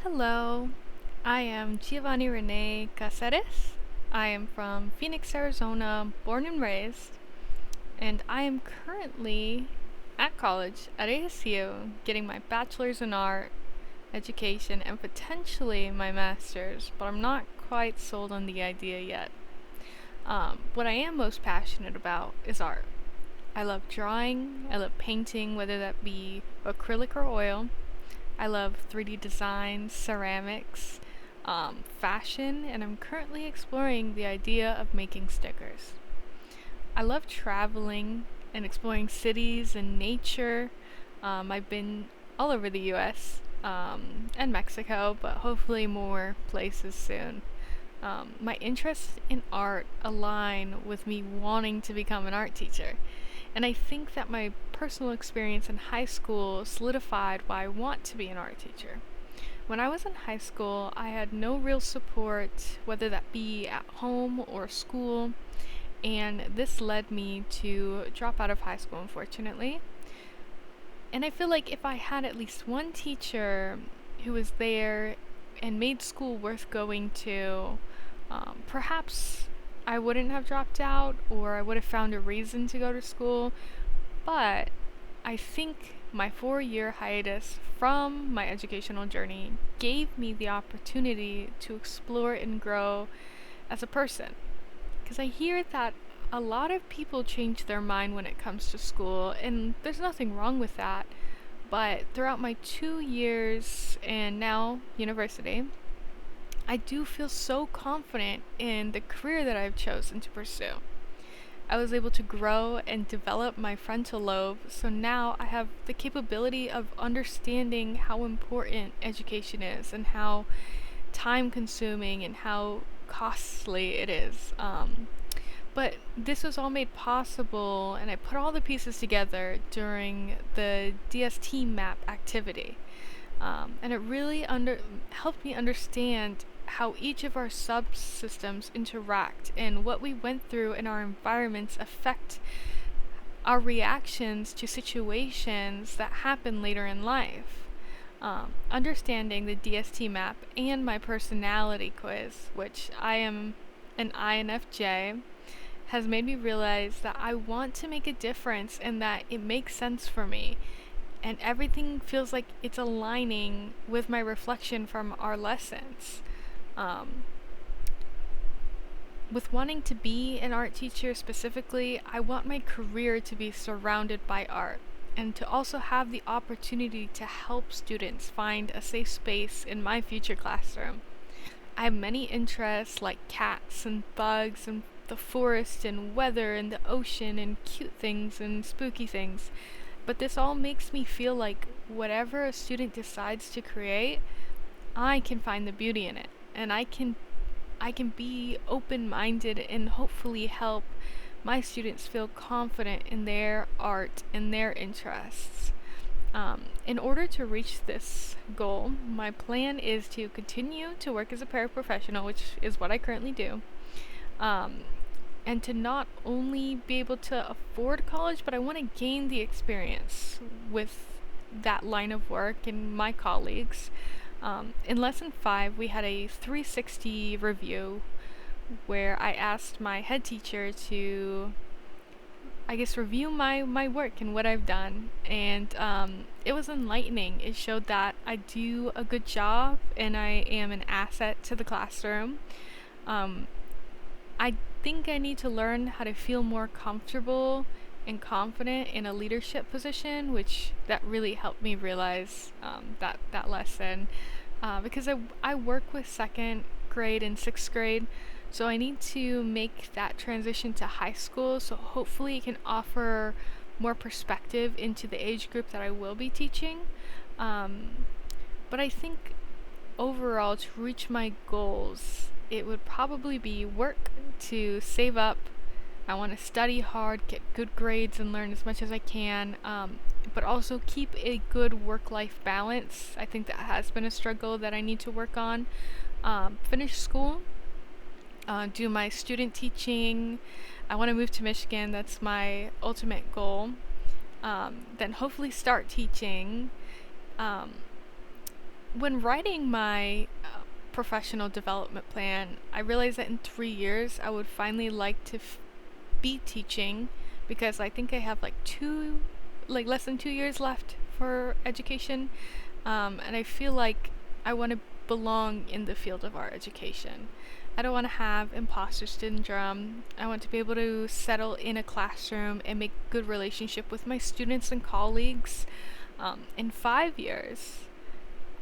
Hello, I am Giovanni Renee Caceres. I am from Phoenix, Arizona, born and raised, and I am currently at college at ASU getting my bachelor's in art education and potentially my master's, but I'm not quite sold on the idea yet. What I am most passionate about is art. I love drawing, I love painting, whether that be acrylic or oil. I love 3D design, ceramics, fashion, and I'm currently exploring the idea of making stickers. I love traveling and exploring cities and nature. I've been all over the US and Mexico, but hopefully more places soon. My interests in art align with me wanting to become an art teacher. And I think that my personal experience in high school solidified why I want to be an art teacher. When I was in high school, I had no real support, whether that be at home or school, and this led me to drop out of high school, unfortunately. And I feel like if I had at least one teacher who was there and made school worth going to, perhaps I wouldn't have dropped out or I would have found a reason to go to school. But I think my 4 year hiatus from my educational journey gave me the opportunity to explore and grow as a person. Because I hear that a lot of people change their mind when it comes to school, and there's nothing wrong with that. But throughout my 2 years and now university, I do feel so confident in the career that I've chosen to pursue. I was able to grow and develop my frontal lobe, so now I have the capability of understanding how important education is and how time consuming and how costly it is. But this was all made possible, and I put all the pieces together during the DST map activity. And it really helped me understand how each of our subsystems interact and what we went through in our environments affect our reactions to situations that happen later in life. Understanding the DST map and my personality quiz, which I am an INFJ, has made me realize that I want to make a difference and that it makes sense for me. And everything feels like it's aligning with my reflection from our lessons. Um, with wanting to be an art teacher specifically, I want my career to be surrounded by art and to also have the opportunity to help students find a safe space in my future classroom. I have many interests like cats and bugs and the forest and weather and the ocean and cute things and spooky things. But this all makes me feel like whatever a student decides to create, I can find the beauty in it. And I can be open-minded and hopefully help my students feel confident in their art and their interests. In order to reach this goal, my plan is to continue to work as a paraprofessional, which is what I currently do, um, and to not only be able to afford college, but I want to gain the experience with that line of work and my colleagues. In lesson 5, we had a 360 review where I asked my head teacher to, I guess, review my work and what I've done. And it was enlightening. It showed that I do a good job and I am an asset to the classroom. Um, I think I need to learn how to feel more comfortable and confident in a leadership position, which that really helped me realize that lesson. Because I work with second grade and sixth grade, so I need to make that transition to high school, so hopefully it can offer more perspective into the age group that I will be teaching. But I think overall, to reach my goals, it would probably be work to save up. I want to study hard, get good grades, and learn as much as I can, but also keep a good work life balance. I think that has been a struggle that I need to work on. Finish school, do my student teaching. I want to move to Michigan, that's my ultimate goal. Then hopefully start teaching. Um, when writing my professional development plan, I realized that in 3 years I would finally like to be teaching, because I think I have like less than 2 years left for education, and I feel like I want to belong in the field of our education. I don't want to have imposter syndrome. I want to be able to settle in a classroom and make good relationship with my students and colleagues. In 5 years,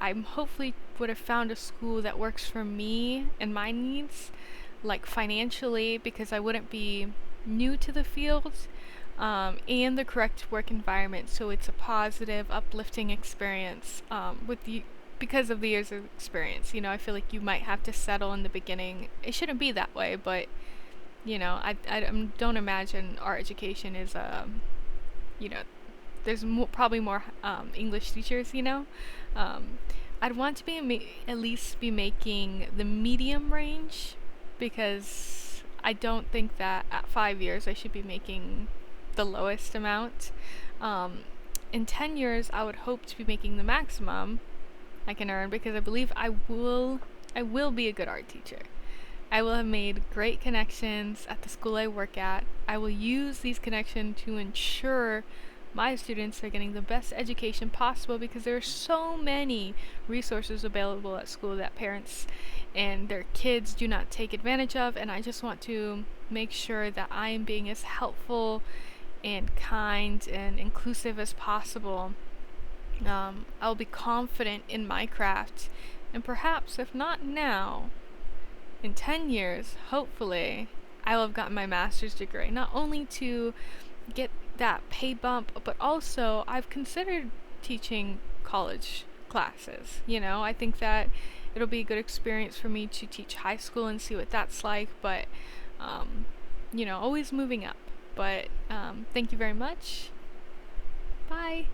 I'm hopefully would have found a school that works for me and my needs, like financially, because I wouldn't be new to the field, and the correct work environment, so it's a positive, uplifting experience, with you. Because of the years of experience, I feel like you might have to settle in the beginning. It shouldn't be that way, but I don't imagine our education is you know, there's probably more English teachers. Um, I'd want to at least be making the medium range, because I don't think that at 5 years I should be making the lowest amount. Um, in 10 years, I would hope to be making the maximum I can earn, because I believe I will be a good art teacher. I will have made great connections at the school I work at. I will use these connections to ensure my students are getting the best education possible, because there are so many resources available at school that parents and their kids do not take advantage of, and I just want to make sure that I am being as helpful and kind and inclusive as possible. I'll be confident in my craft, and perhaps, if not now, in 10 years, hopefully, I will have gotten my master's degree. Not only to get that pay bump, but also I've considered teaching college classes. I think that it'll be a good experience for me to teach high school and see what that's like, but, always moving up. But thank you very much. Bye.